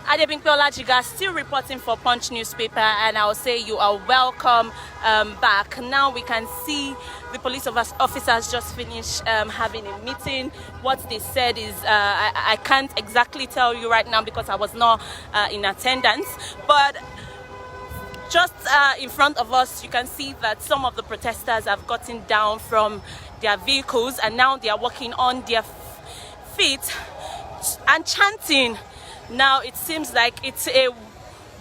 Adebimpe Jiga, still reporting for Punch newspaper, and I'll say you are welcome back. Now we can see the police officers just finished having a meeting. What they said is, I can't exactly tell you right now because I was not in attendance, but just in front of us, you can see that some of the protesters have gotten down from their vehicles and now they are walking on their feet and chanting. Now it seems like it's a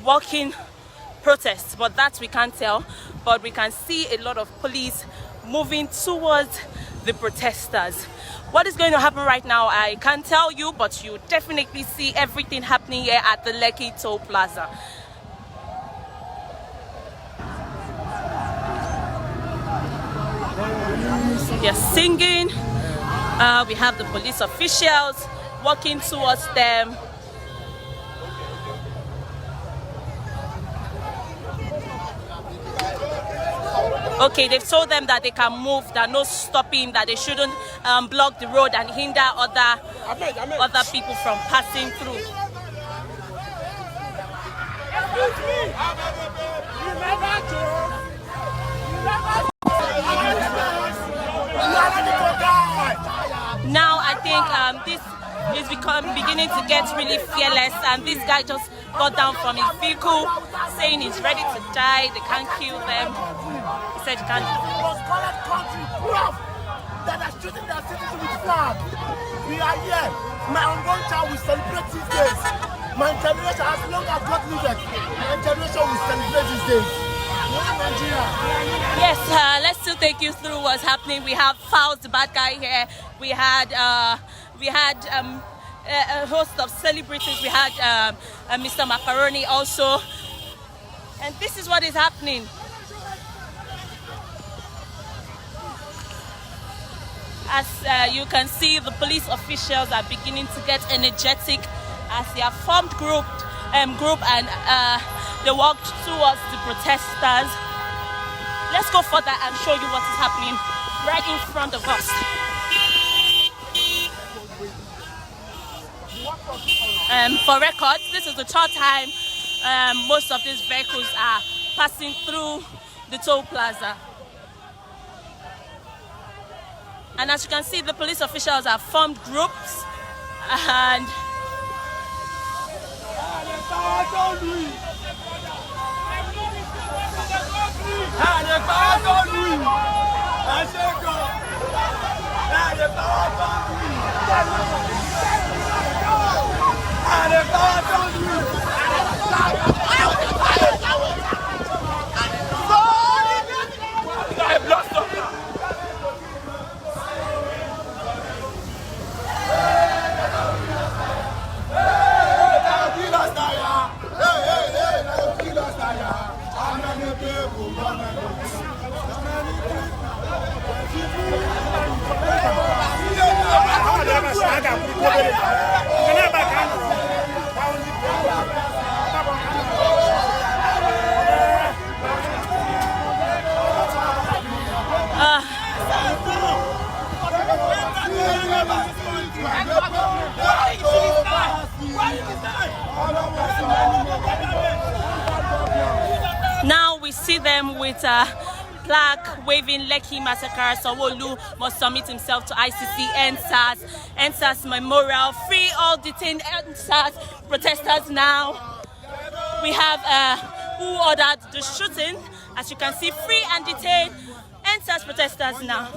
walking protest, but that we can't tell. But we can see a lot of police moving towards the protesters. What is going to happen right now, I can't tell you, but you definitely see everything happening here at the Lekki Toll Plaza. They're singing. We have the police officials walking towards them. Okay, they've told them that they can move, that no stopping, that they shouldn't block the road and hinder other people from passing through. Now I think this is beginning to get really fearless, and this guy just got down from his vehicle saying he's ready to die, they can't kill them. He said you can't. That are shooting their citizens with flag. We are here. My unborn child will celebrate these days. My generation, as long as God lives, my generation will celebrate these days. Yes, let's still take you through what's happening. We have Fowles, the bad guy here. We had a host of celebrities. We had Mr. Macaroni also. And this is what is happening. As you can see, the police officials are beginning to get energetic as they have formed group and they walked towards the protesters. Let's go further and show you what is happening right in front of us. For records, this is the third time most of these vehicles are passing through the toll plaza. And as you can see, the police officials have formed groups and now we see them with a plaque waving Lekki Massacre. Sanwo-Olu must submit himself to ICC, NSAS Memorial, free all detained NSAS protesters now. We have who ordered the shooting. As you can see, free and detained NSAS protesters now.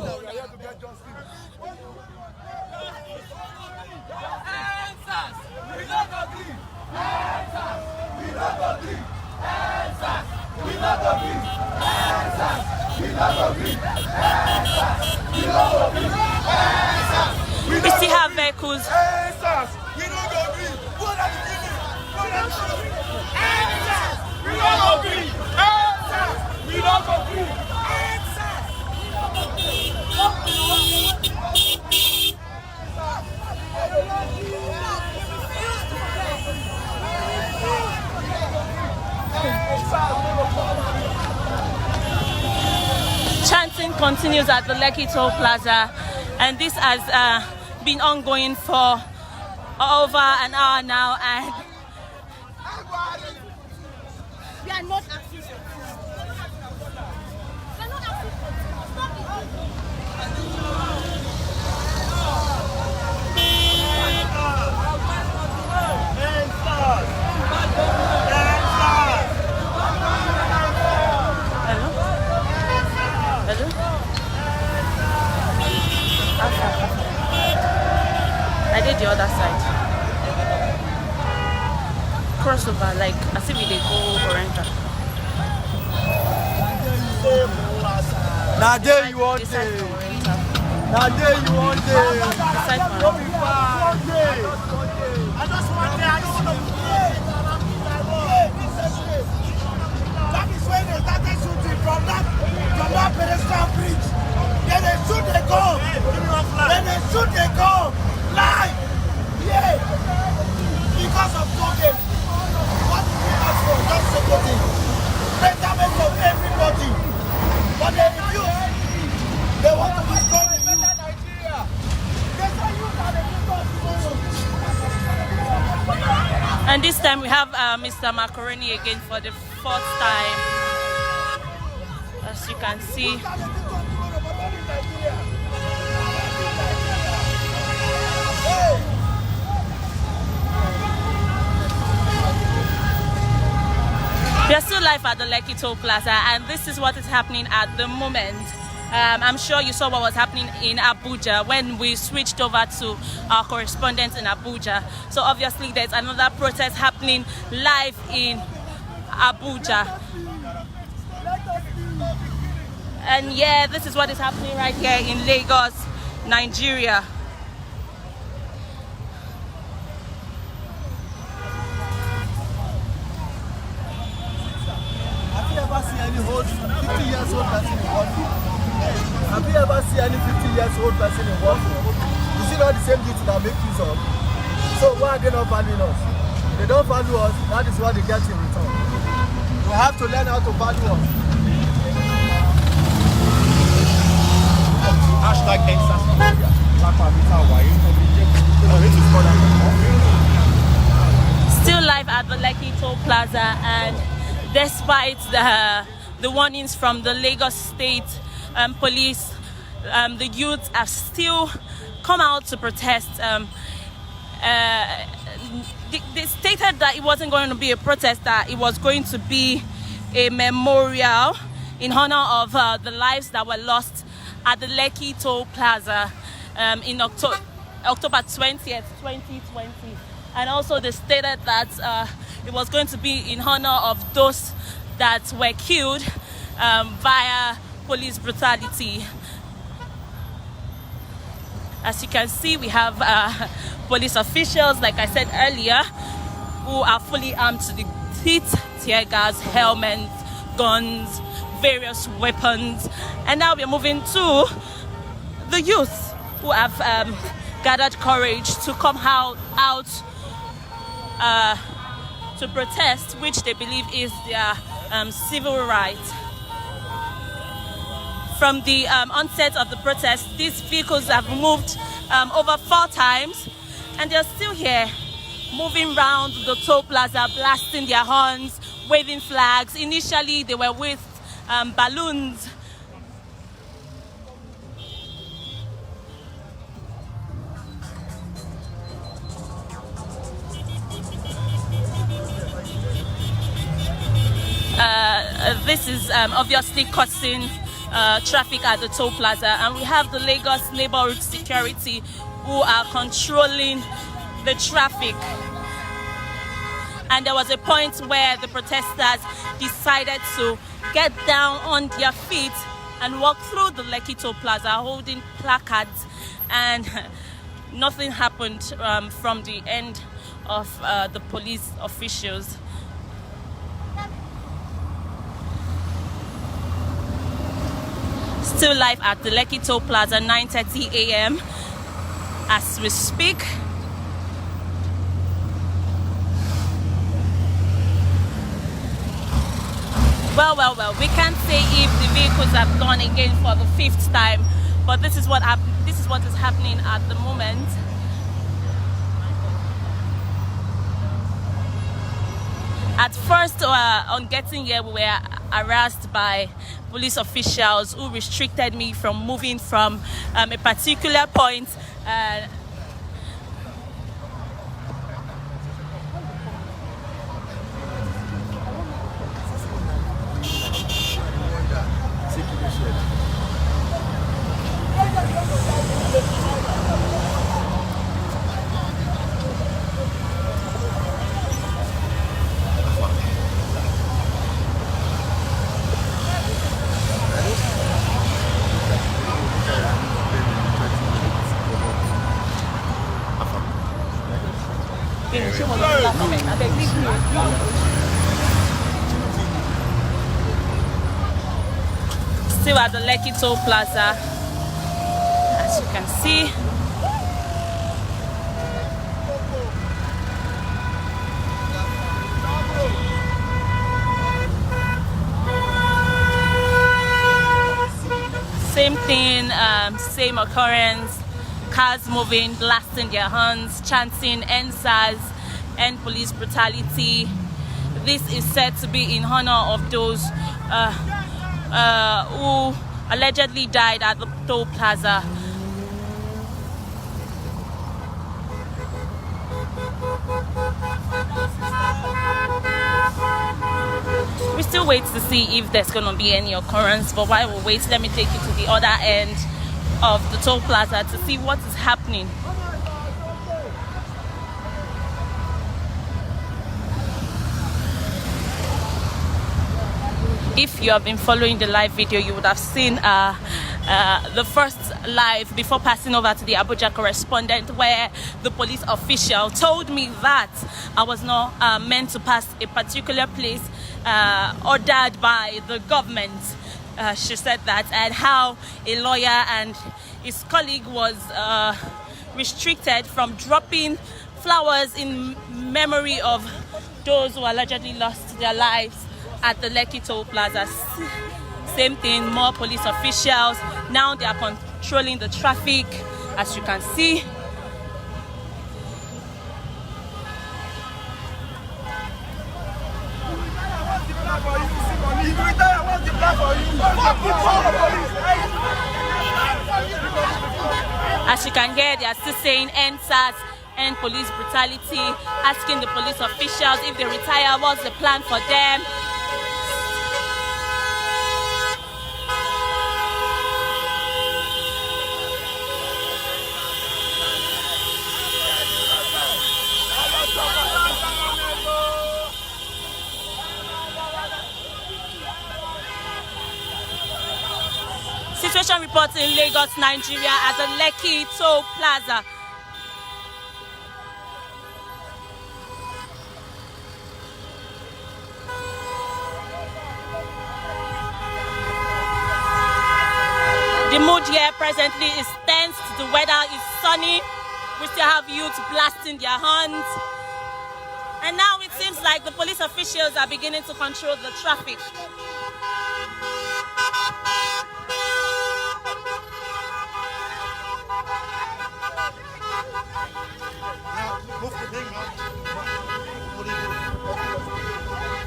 We still have vehicles. Chanting continues at the Lekki Toll Plaza, and this has been ongoing for over an hour now, and we are not asking for I did the other side. Crossover, like as if we did go Oriental. Now there you want it. Now there you want it. Decide for I just want it. I don't want to play. That is when they started shooting from that pedestrian bridge. Then they shoot, they go. Then they shoot, they go. Live! Yeah! Because of COVID. What do we ask for? Just supporting. Betterment of everybody. But they refuse. They want to destroy the better Nigeria. They say you are the people tomorrow. And this time we have Mr. Macaroni again for the fourth time. As you can see. We are still live at the Lekki Toll Plaza, and this is what is happening at the moment. I'm sure you saw what was happening in Abuja when we switched over to our correspondent in Abuja. So obviously there's another protest happening live in Abuja. And yeah, this is what is happening right here in Lagos, Nigeria. Have you ever seen any 50-years-old person in one? Have you ever seen any 50-years-old person in one? Is it not the same duty that make use of? So why are they not valuing us? They don't value us, that is what they get in return. We have to learn how to value us. Hashtag Still live at the Lekki Toll Plaza, and despite the warnings from the Lagos State Police, the youth have still come out to protest. They stated that it wasn't going to be a protest, that it was going to be a memorial in honor of the lives that were lost at the Lekki Toll Plaza in October 20th, 2020. And also they stated that it was going to be in honor of those that were killed via police brutality. As you can see, we have police officials, like I said earlier, who are fully armed to the teeth, tear gas, helmets, guns, various weapons. And now we're moving to the youth, who have gathered courage to come out to protest, which they believe is their civil right. From the onset of the protest, these vehicles have moved over 4 times, and they're still here, moving around the toll plaza, blasting their horns, waving flags. Initially, they were with balloons. This is obviously causing traffic at the toll plaza, and we have the Lagos neighborhood security who are controlling the traffic. And there was a point where the protesters decided to get down on their feet and walk through the Lekki Toll Plaza holding placards, and nothing happened from the end of the police officials. Still live at the Lekki Toll Plaza, 9:30 a.m. as we speak. Well, we can't say if the vehicles have gone again for the 5th time, but this is what is happening at the moment. At first, on getting here, we were harassed by police officials who restricted me from moving from a particular point. Still at the Lekki Toll Plaza, as you can see. Same thing, same occurrence. Cars moving, blasting their horns, chanting "End SARS, end police brutality." This is said to be in honor of those who allegedly died at the toll plaza. We still wait to see if there's going to be any occurrence, but while we wait, let me take you to the other end of the toll plaza to see what is happening. If you have been following the live video, you would have seen the first live before passing over to the Abuja correspondent, where the police official told me that I was not meant to pass a particular place ordered by the government. She said that, and how a lawyer and his colleague was restricted from dropping flowers in memory of those who allegedly lost their lives at the Lekki Toll Plaza. Same thing, more police officials. Now they are controlling the traffic, as you can see. As you can hear, they are still saying "End SARS, end police brutality," asking the police officials if they retire, what's the plan for them. Situation reports in Lagos, Nigeria, at the Lekki Toll Plaza. The mood here presently is tense. The weather is sunny. We still have youth blasting their horns. And now it seems like the police officials are beginning to control the traffic.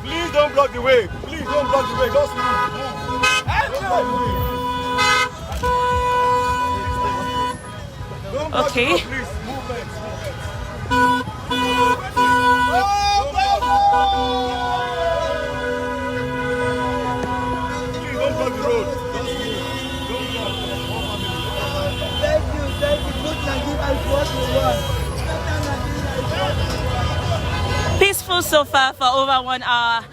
Please don't block the way. Please don't block the way. Just move. Don't block the way. Don't block Okay. the road, please. Movement. Please don't block the road. Just move. Don't block. Thank you. Good Nigeria is what we want. Peaceful so far for over 1 hour.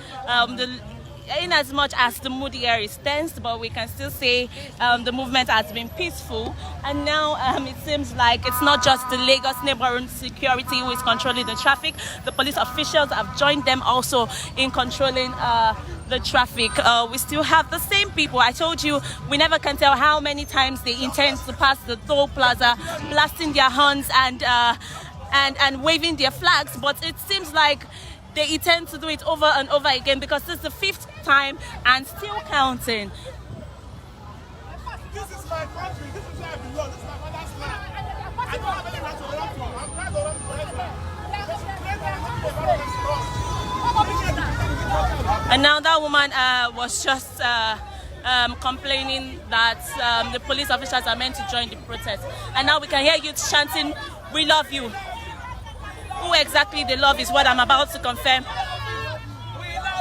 In as much as the mood here is tense, but we can still say the movement has been peaceful. And now it seems like it's not just the Lagos neighborhood security who is controlling the traffic. The police officials have joined them also in controlling the traffic. We still have the same people. I told you, we never can tell how many times they intend to pass the toll plaza, blasting their horns and waving their flags, but it seems like they intend to do it over and over again, because this is the 5th time and still counting. This is my country. This is where I belong. This is my mother's land. I don't have any right to run from. I'm trying to run forever. And now that woman was just complaining that the police officers are meant to join the protest. And now we can hear you chanting, "We love you." Who exactly they love is what I'm about to confirm.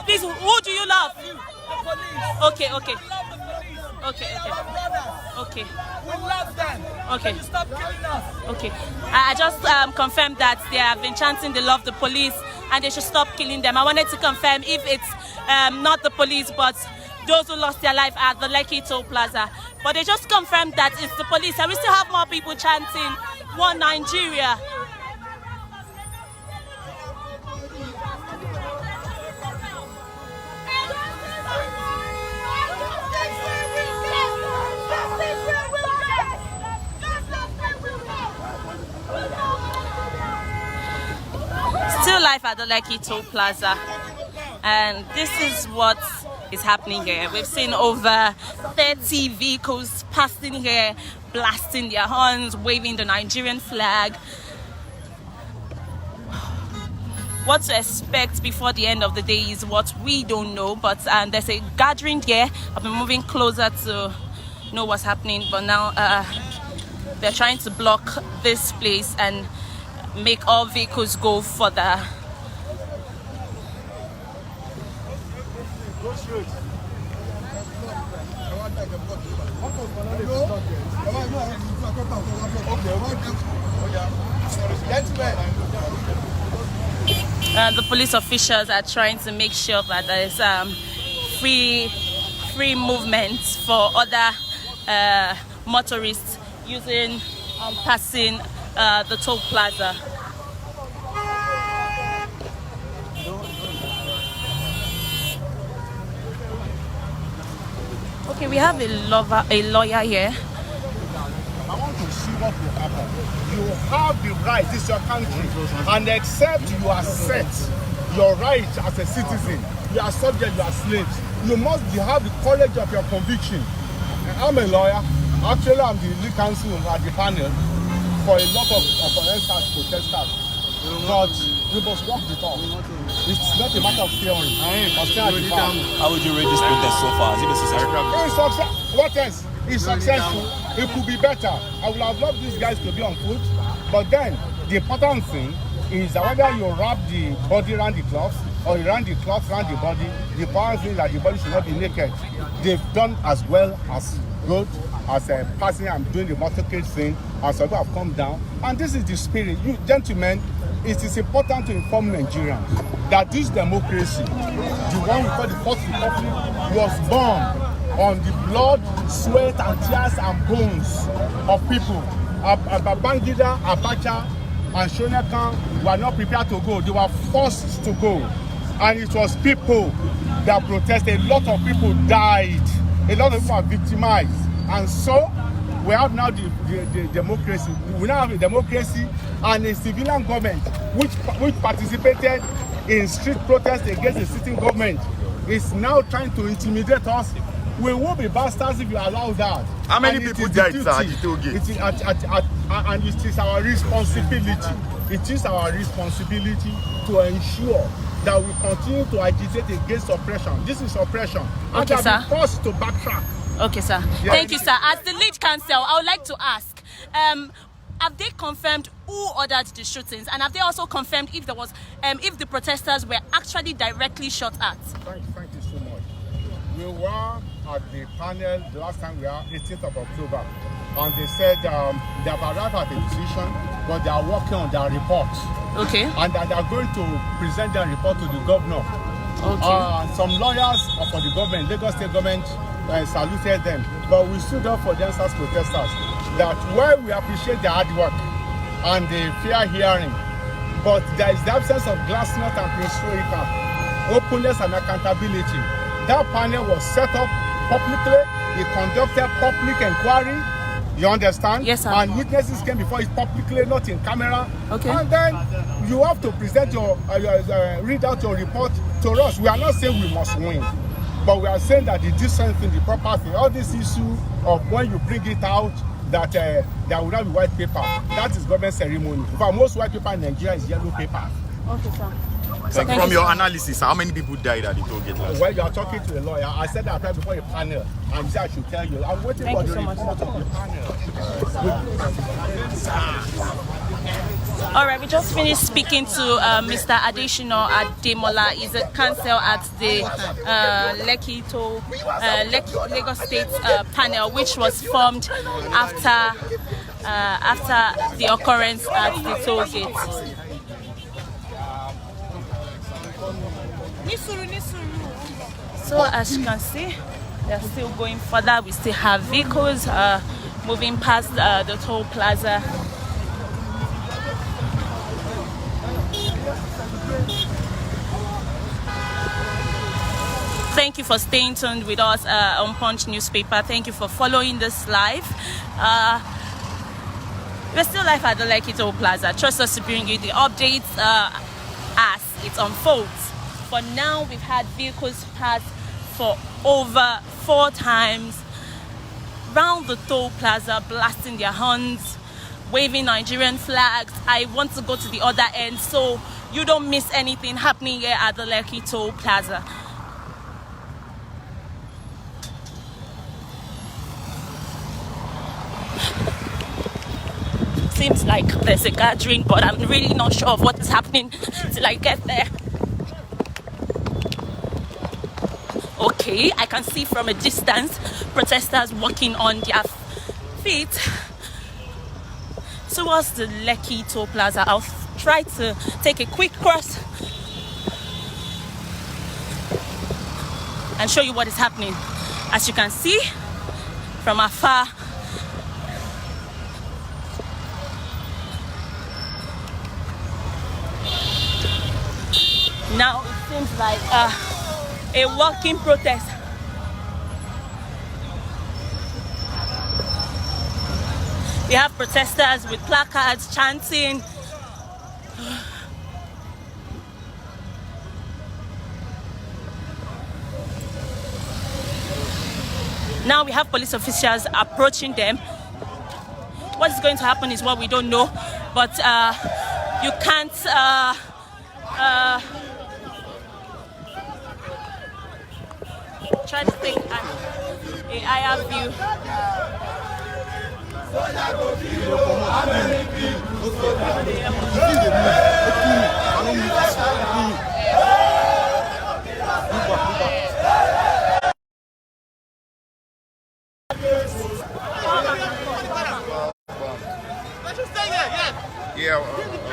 Please, who do you love? The police. Okay. We love the police. Okay. Our brothers. Okay. We love them. Okay. Can you stop killing us? Okay. I just confirmed that they have been chanting they love the police and they should stop killing them. I wanted to confirm if it's not the police but those who lost their life at the Lekki Toll Plaza. But they just confirmed that it's the police. And we still have more people chanting "One Nigeria." Still live at the Lekki Toll Plaza, and this is what is happening here. We've seen over 30 vehicles passing here, blasting their horns, waving the Nigerian flag. What to expect before the end of the day is what we don't know, but there's a gathering here. I've been moving closer to know what's happening, but now they're trying to block this place and make all vehicles go further. The police officials are trying to make sure that there is free movement for other motorists using passing the toll plaza. Okay, we have a lawyer here. I want to see what will happen. You have the right, this is your country, and except you accept your right as a citizen, you are subject, you are slaves. You must have the courage of your conviction. I'm a lawyer. Actually, I'm the lead counsel at the panel for a lot of protesters. But we must walk the talk. It's not a matter of theory. How would you rate this protest so far? Has it been successful? What else? It's successful. It could be better. I would have loved these guys to be on foot. But then, the important thing is that whether you wrap the body around the cloth or you run the cloth around the body, the important thing is that the body should not be naked. They've done as well as good as a person. I'm doing the motorcade thing, as people have come down. And this is the spirit. You gentlemen, it is important to inform Nigerians that this democracy, the one we call the Fourth Republic, was born on the blood, sweat, and tears and bones of people. Babangida, Abacha, and Shonekan were not prepared to go. They were forced to go. And it was people that protested. A lot of people died. A lot of people are victimized. And so, we have now the democracy. We now have a democracy and a civilian government which participated in street protests against the sitting government is now trying to intimidate us. We will be bastards if you allow that. How many people died at Lekki Toll Gate? And it is our responsibility. It is our responsibility to ensure that we continue to agitate against oppression. This is oppression. Okay, and sir. Be forced to backtrack. Okay, sir. Yes. Thank you, sir. As the lead counsel, I would like to ask, have they confirmed who ordered the shootings, and have they also confirmed if there was, if the protesters were actually directly shot at? Thank you so much. We were at the panel the last time we were 18th of October, and they said they have arrived at a decision, but they are working on their report. Okay. And that they are going to present their report to the governor. Okay. Some lawyers for the government, Lagos State government, saluted them, but we stood up for the SARS protesters. That while we appreciate their hard work and the fair hearing, but there is the absence of glassnut and historical openness and accountability. That panel was set up publicly. It conducted public inquiry. You understand? Yes, sir. And witnesses came before it publicly, not in camera. Okay. And then you have to present your read out your report to us. We are not saying we must win, but we are saying that the decent thing, the proper thing, all this issue of when you bring it out that there will not be white paper, that is government ceremony. For most white paper in Nigeria is yellow paper. Okay, sir. From your analysis, how many people died at the toll gate last? Well, you are talking to a lawyer. I said that right before a panel, and he said I should tell you. I'm waiting for the report of the panel. All right, we just finished speaking to Mr. Adeshino Ademola. He's a counsel at the Lekki Toll Lagos State panel, which was formed after the occurrence at the toll gate. So as you can see, they're still going further. We still have vehicles moving past the toll plaza. Thank you for staying tuned with us on Punch newspaper. Thank you for following this live. We're still live at the Lekki Toll Plaza. Trust us to bring you the updates as it unfolds. For now, we've had vehicles pass for over 4 times round the toll plaza, blasting their horns, waving Nigerian flags. I want to go to the other end so you don't miss anything happening here at the Lekki Toll Plaza. Seems like there's a gathering, but I'm really not sure of what is happening till I get there. Okay, I can see from a distance protesters walking on their feet towards the Lekki Toll Plaza. I'll try to take a quick cross and show you what is happening. As you can see from afar, now it seems like a walking protest. We have protesters with placards chanting. Now we have police officials approaching them. What is going to happen is what we don't know, but you can't try to take a higher view.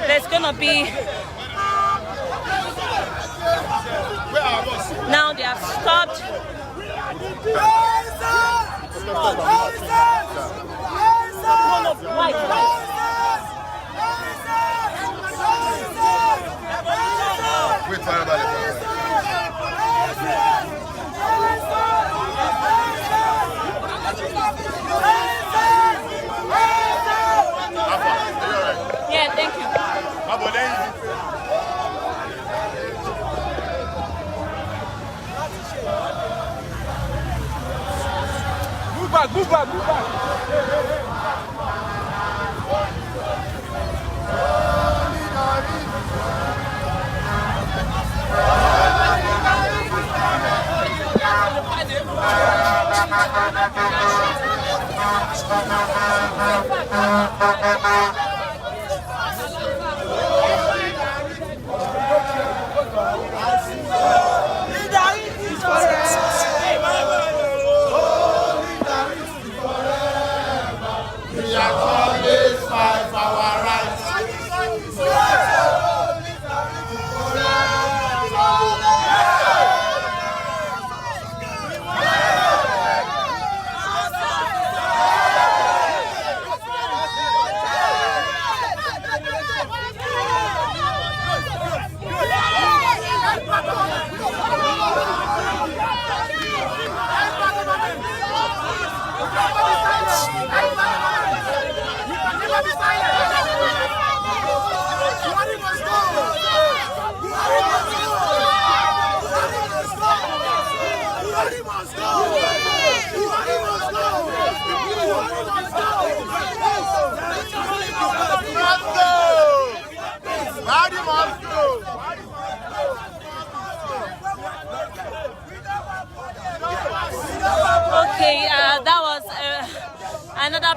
There's gonna be now they have stopped. Yeah, thank you. Move back, move back, move back.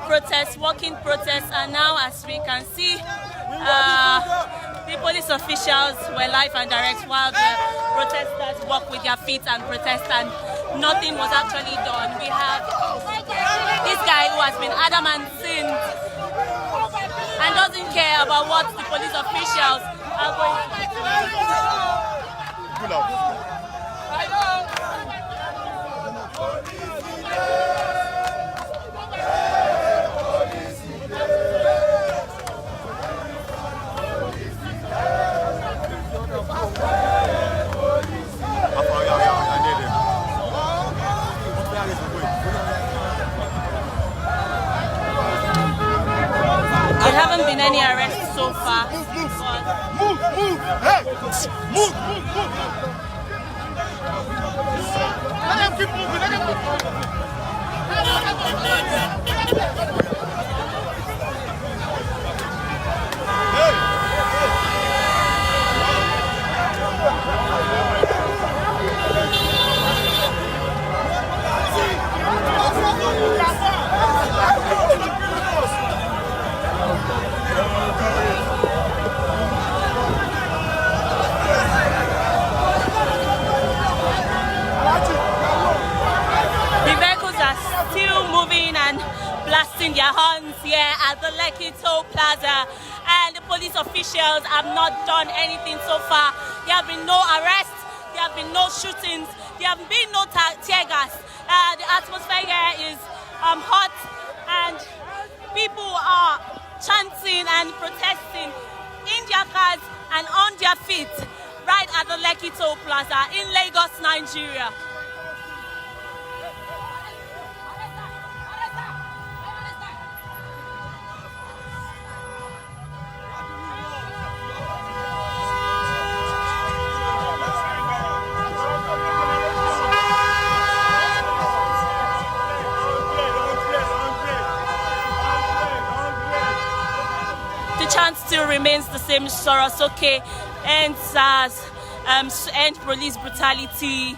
protests, walking protests, and now as we can see, the police officials were live and direct while the protesters walk with their feet and protest, and nothing was actually done. We have this guy who has been adamant since and doesn't care about what the police officials are going to do. Pull up. There haven't been any arrests so far. Move! Hey! Move! Let them keep moving! Let them keep moving! Blasting their horns here at the Lekki Toll Plaza, and the police officials have not done anything so far. There have been no arrests, there have been no shootings, there have been no tear gas. The atmosphere here is hot, and people are chanting and protesting in their cars and on their feet right at the Lekki Toll Plaza in Lagos, Nigeria. Chant still remains the same. Soros, okay, end SARS, end police brutality.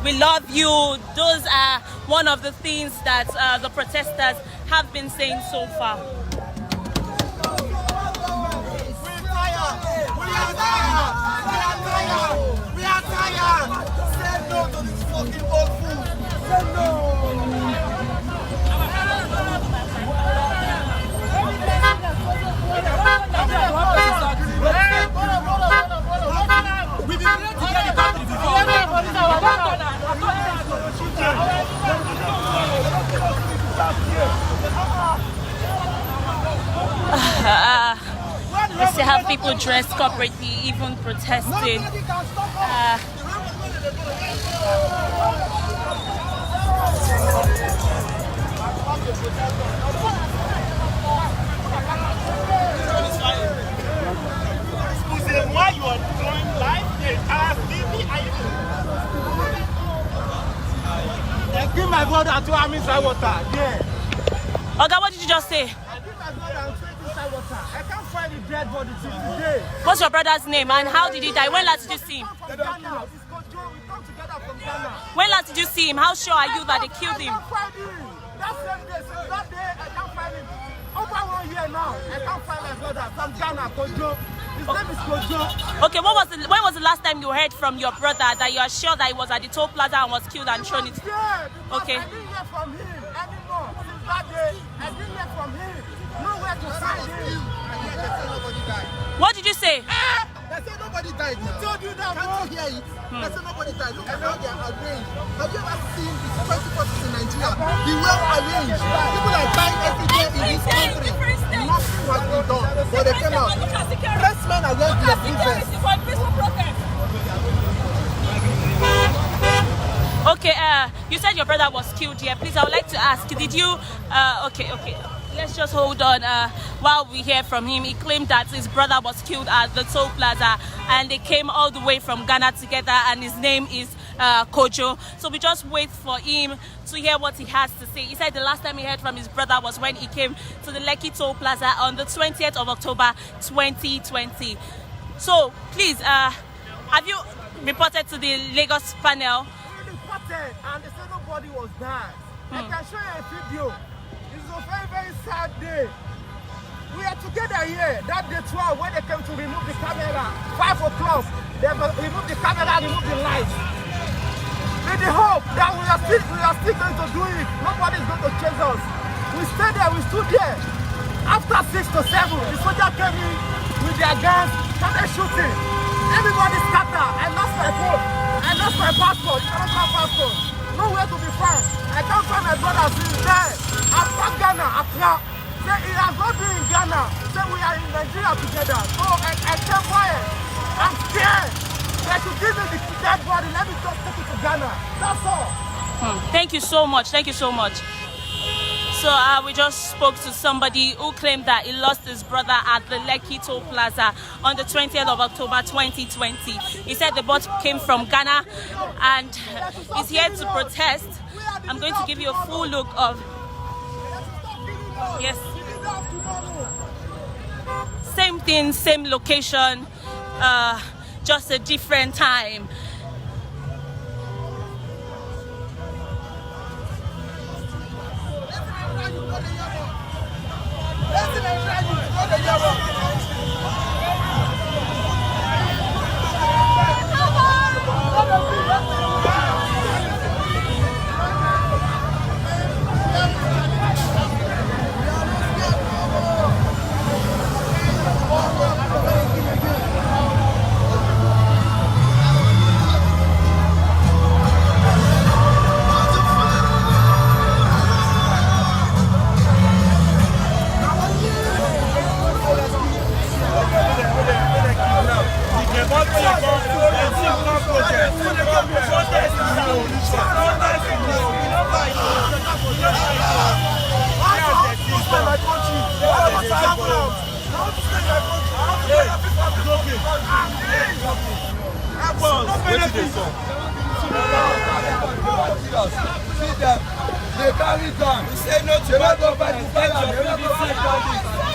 We love you. Those are one of the things that the protesters have been saying so far. We are tired. Say no to this fucking old food. Say no. We still have people dressed corporately, even protesting. Why you are doing live? Give my brother 2 arms inside water. Yeah. Okay, what did you just say? I give my brother and 2 inside water. I can't find the dead body till today. What's your brother's name and how did he die? When last did you see him? We come together from Ghana. When last did you see him? How sure are you that they killed him? I can't find him. That same day, since that day, I can't find him. Over 1 year now, I can't find my brother from Ghana, Kojo. His name is Kojo. Okay, when was the last time you heard from your brother that you are sure that he was at the Toll Plaza and was killed and thrown it? Yeah, okay. I didn't hear from him anymore. Since that day, I didn't hear from him. Nowhere to find him. They say nobody died. What did you say? They say nobody died. Who told you that? Can't you hear it? They say nobody died. Look at how they are arranged. Have you ever seen the security forces in Nigeria? The well arranged. People are dying every day in this country. Nothing has been done. But they came out. Pressmen are wearing their defense. Okay, you said your brother was killed here. Please, I would like to ask, did you, okay, let's just hold on while we hear from him. He claimed that his brother was killed at the Toll Plaza and they came all the way from Ghana together and his name is Kojo. So we just wait for him to hear what he has to say. He said the last time he heard from his brother was when he came to the Lekki Toll Plaza on the 20th of October 2020. So please, have you reported to the Lagos panel? there and they said nobody was there. I can show you a video. It's a very, very sad day. We are together here. That day 12 when they came to remove the camera, 5 o'clock, they removed the camera, removed the lights. With the hope that we are still going to do it. Nobody is going to chase us. We stayed there, we stood there. After 6 to 7, the soldier came in with their guns, started shooting. Everybody scattered. I lost my phone. I lost my passport, international passport. Nowhere to be found. I can't find my brother since there. I'm from Ghana, Accra. Say he has not been in Ghana. Say we are in Nigeria together. So I kept quiet. I'm scared. They should give me the dead body. Let me just take it to Ghana. That's all. Thank you so much. Thank you so much. So we just spoke to somebody who claimed that he lost his brother at the Lekki Toll Plaza on the 20th of October 2020. He said the boat came from Ghana and is here to protest. I'm going to give you a full look of... Yes. Same thing, same location, just a different time. They carry gun. We say no to what go back to Ghana.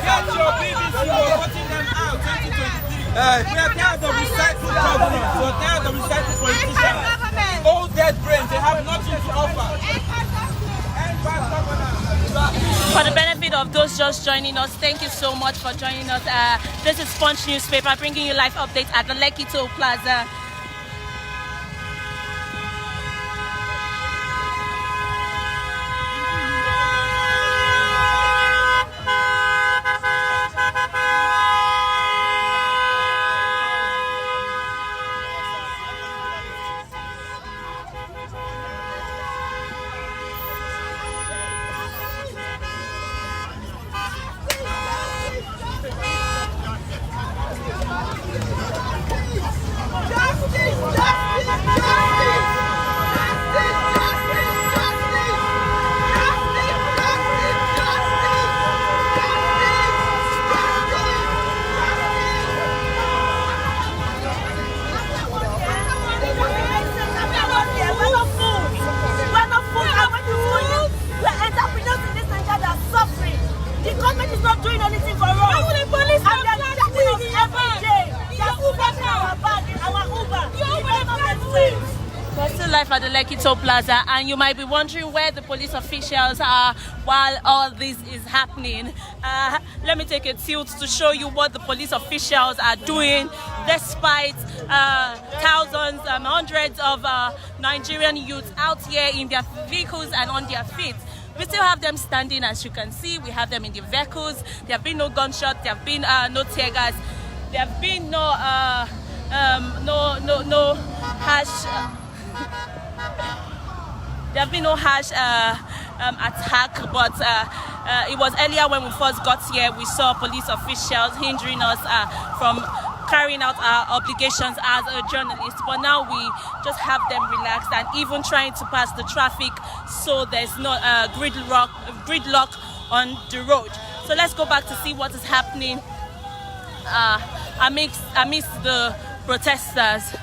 Get your BBC, we're putting them out 2023. We are tired of recycled government. We are tired of recycled politicians. Old dead brains, they have nothing to offer. For the benefit of those just joining us, thank you so much for joining us. This is Punch Newspaper bringing you live updates at the Lekki Toll Plaza. Live at the Lekki Toll Plaza, and you might be wondering where the police officials are while all this is happening. Let me take a tilt to show you what the police officials are doing despite thousands, hundreds of Nigerian youths out here in their vehicles and on their feet. We still have them standing, as you can see. We have them in the vehicles. There have been no gunshots. There have been no tear gas. There have been no harsh. There have been no harsh attack, but it was earlier when we first got here, we saw police officials hindering us from carrying out our obligations as a journalist. But now we just have them relaxed and even trying to pass the traffic so there's no gridlock on the road. So let's go back to see what is happening amidst the protesters.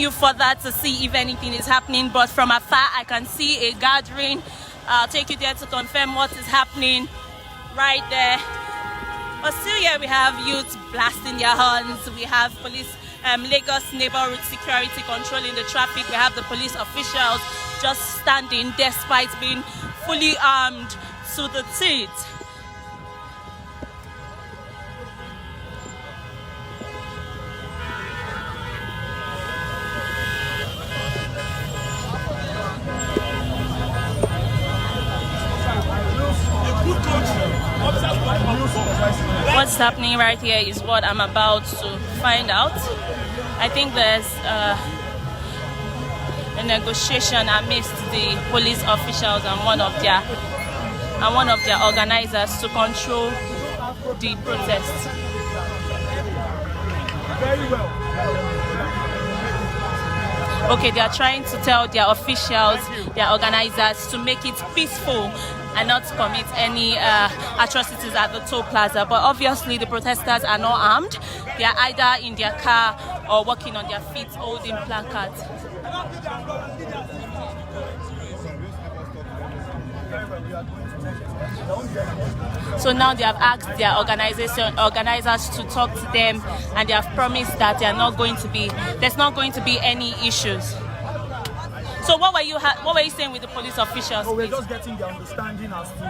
you further to see if anything is happening, but from afar I can see a gathering. I'll take you there to confirm what is happening right there. But still here we have youths blasting their horns. We have police, Lagos neighborhood security controlling the traffic. We have the police officials just standing despite being fully armed to the teeth. What's happening right here is what I'm about to find out. I think there's a negotiation amidst the police officials and one of their organizers to control the protests. Very well. Okay, they are trying to tell their officials, their organizers, to make it peaceful and not commit any atrocities at the toll plaza. But obviously the protesters are not armed. They are either in their car or walking on their feet holding placards. So now they have asked their organizers to talk to them, and they have promised that there's not going to be any issues. So what were you saying with the police officials? So we're just getting the understanding as to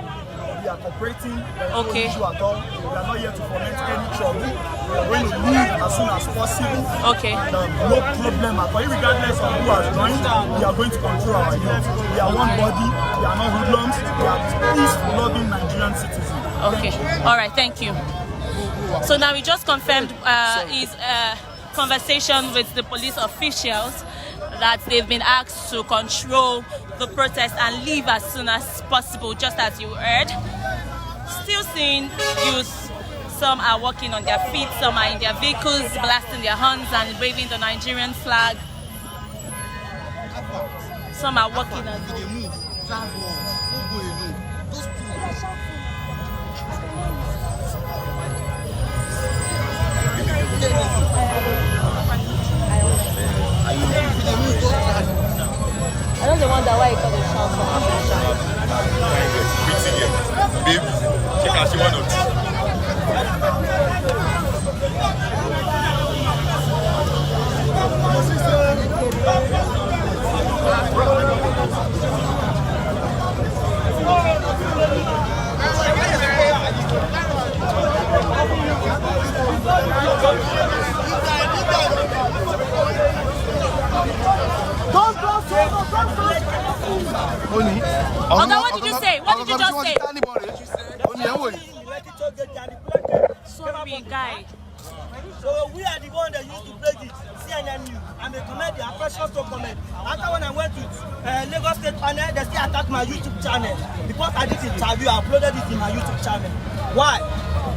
we are cooperating. There's no Okay. issue at all. We are not here to foment any trouble. We are going to leave as soon as possible. Okay. No problem at all. Regardless of who has joined, we are going to control our youth. We are one body. We are not hoodlums. We are peace-loving Nigerian citizens. Okay. All right. Thank you. So now we just confirmed his conversation with the police officials that they've been asked to control the protest and leave as soon as possible, just as you heard. Still seeing youth. Some are walking on their feet, some are in their vehicles, blasting their horns and waving the Nigerian flag. Some are walking on. I don't wonder why you call it shout. Babe, check out she want Oga, what did you say? What did you just say? Sorry, guy. So we are the one that used to play this CNN News and they comment their precious to comment. After when I went to Lagos State panel, they still attacked my YouTube channel because I did the interview, I uploaded it in my YouTube channel. Why?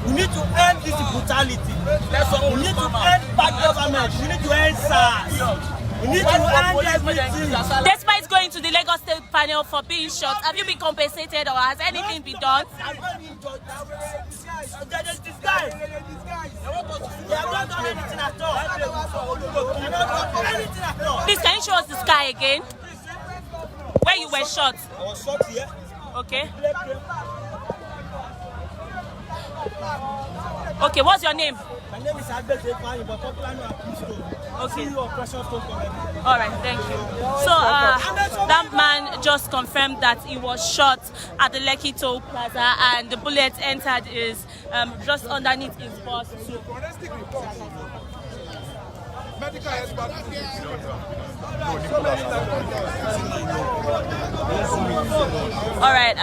We need to end this brutality. We need to end bad government. We need to end SARS. We need to end everything. Despite going to the Lagos State panel for being shot, have you been compensated or has anything been done? This guy. They have not done anything at all. They have not done anything at all. Please, can you show us the sky again? Where you were shot? I was shot here. Okay. Okay, what's your name? My name is Albert Efani, but popular name is Kristo. Okay. CEO of Precious Stone Company. All right, thank you. So that man just confirmed that he was shot at the Lekki Toll Plaza and the bullet entered his just underneath his bust. Medical expert. All right.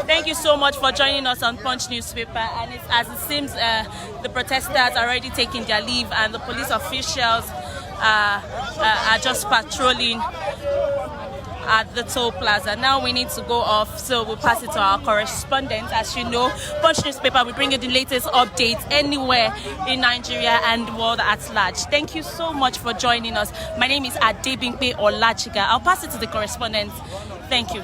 Thank you so much for joining us on Punch newspaper. And as it seems, the protesters are already taking their leave, and the police officials are just patrolling at the toll plaza. Now we need to go off, so we'll pass it to our correspondent. As you know, Punch newspaper, we bring you the latest updates anywhere in Nigeria and the world at large. Thank you so much for joining us. My name is Adebimpe Olachiga. I'll pass it to the correspondent. Thank you.